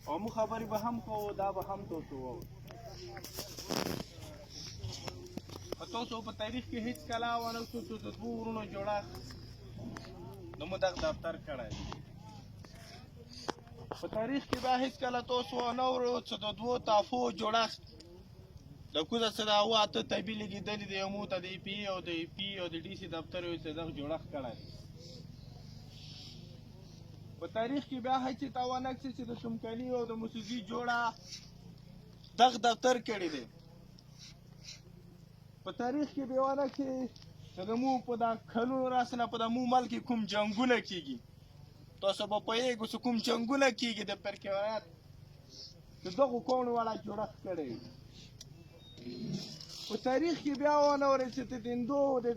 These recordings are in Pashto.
او موږ خبرې به هم کوو دا به هم تاسو وو تاسو په تاریخ کې هیڅ کله ونه تاسو د دوه ورونو جوړښت د مو دغه دفتر کړی په تاریخ کې به هیڅ کله تاسو ونه ورو چې د دوه تافو جوړښت د کوزه څه د اوه اته طبي لګېدلي د یو مو ته د ای پي او د ای پي او د ډي سي دفتر یو څه دغه جوړښت کړی په تاریخ کې بیا هیڅ ته ونه کړي چې د څمکني او د موسیقي جوړه دغه دفتر کړی دی په تاریخ کې بیا ونه کړي چې د مو په دا کلونو راسه نه په د مو ملک کې کوم جنګونه کېږي تاسو به پوهېږو چې کوم جنګونه کېږي د پرکې ولایت د دغو قومونو والا جوړښت کړی په تاریخ کې بیا ونه ورې چې د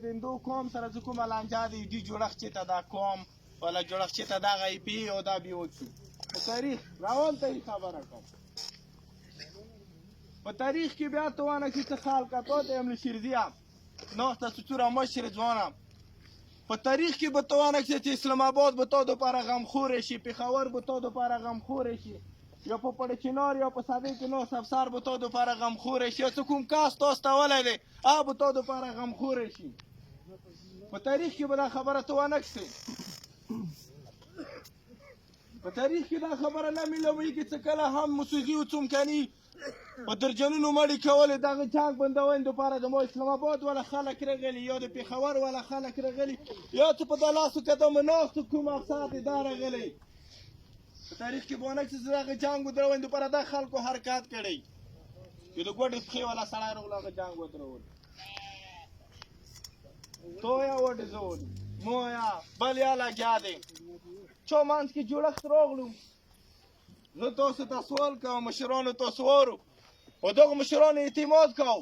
دندو قوم سره چې کومه لانجه دی دې جوړښت چې ته دا قوم ولا جوړښت چې ته دغه ای پي او دا بي وکړي په تاریخ راول ته یې خبره کوم په تاریخ کې بیا ته ونه کړي چې خالقتو د املشیرزي ناخته څوره مشر ځوانه په تاریخ کې به ته ونه کړي چې اسلام آباد به تا دپاره غمخوری شي پېښور به تا دپاره غمخوری شي یا په پړچینار یا په صدۍ کې ناست افسر به تا دپاره غمخوری شي یا څه کوم کس تا استولی دی هغه به تا دپاره غمخوری شي په تاریخ کې به دا خبره ته ونه کړې په تاریخ کې دا خبره نه میلویږي چې کله هم موسیقي و څمکني په درجنونو مړې کولې دغه جنګ بندونې دپاره د ما اسلام آباد والا خلک راغلي یا د پېښور والا خلک راغلي یا چې په دا لاسو قدمو ناستو کوم افسر دی دا راغلی په تاریخ کې به ونه کړي چې دغه جنګ ودرونې دپاره دا خلکو حرکت کړی چې د ګوډې پښې والا سړی راغلو هغه جنګ ودرول تویا وډزول مویا بل یا لګیا دی چا منځ کې جوړښت راغلو زه تاسو ته سوال کوم مشرانو تاسو وارو و دغه مشرانو اعتماد کو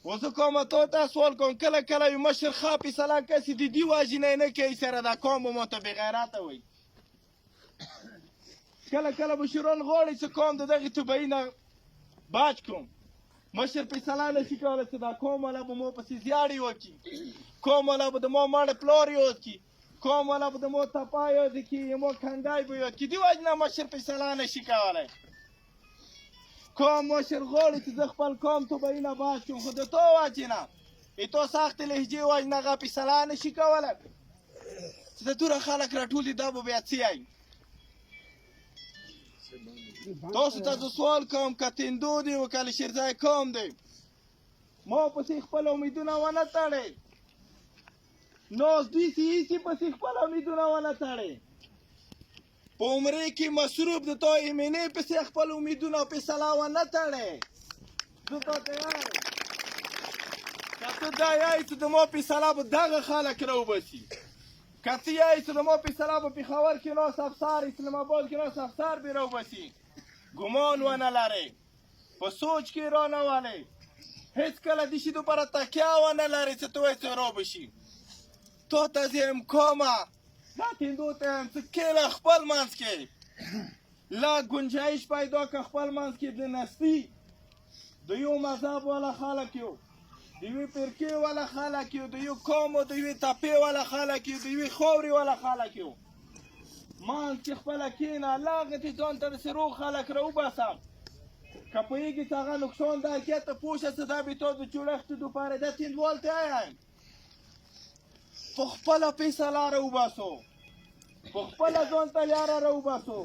و زه کوم ته سوال کوم کله کله یو مشر ښه فیصله کسي د دې وجې نه کوي سره دا قوم به ماته بېغیرته وایي کله کله مشران غواړي چې قوم د دغې تبعي نه بچ کړم مشر فیصله نه شي کولی چې دا قوم والا به مو پسې زیاړې وکړي قوم والا به د ما مړ پلار یاد کړي قوم والا به د مو تپا یاد کړي مو کنډی به یاد کړي دې وجې نه مشر فیصله نه شي کولی قوم مشر غواړي چې زه خپل قوم تبعي نه بچ کړم خو د تو وجې نه د تو سختې لهجې وجې نه هغه فیصله نه شي کولی چې د توره خلک راټول دي دا به بیا څه یایي تاسو ته زه سوال کوم که تندو دی و که الشیرزی قوم دی ما پسې خپل امیدونه ونه تړئ ناز دوی چې هیڅې پسې خپل امیدونه ونه تړئ په عمرې کې مصروف د تا ایمنې پسې خپل امیدونه فیصله ونه تړئ زه تا تیار یم که ته دا یایې چې د ما فیصله به دغه خلک راوباسي که ته یایې چې د ما فیصله به پېښور کې ناست افسر اسلام آباد کې ناست افسر بې راوباسي ګمان ونه لرئ په سوچ کې را نه ولئ هېڅکله د شي دپاره تکیه ونه لرئ چې ته وایې چې رابشي تا ته زه یم کومه دا تندو ته یم چې کله خپل منځ کې لږ ګنجایش پیدا که خپل منځ کې د نستي د یو مذهب والا خلک یو د یوې فرقې والا خلک یو د یو قوم او د یوې تپې والا خلک یو د یوې خاورې والا خلک یو منځ کې خپله کښېنه لغتې ځان ته داسې روغ خلک راوباسم که پوهېږي چې هغه نقصان دا کې ته پوه شه چې دا بې تا د جوړښت دپاره دا تندوال ته یم په خپله فیصله راوباسو په خپله ځان ته لاره راوباسو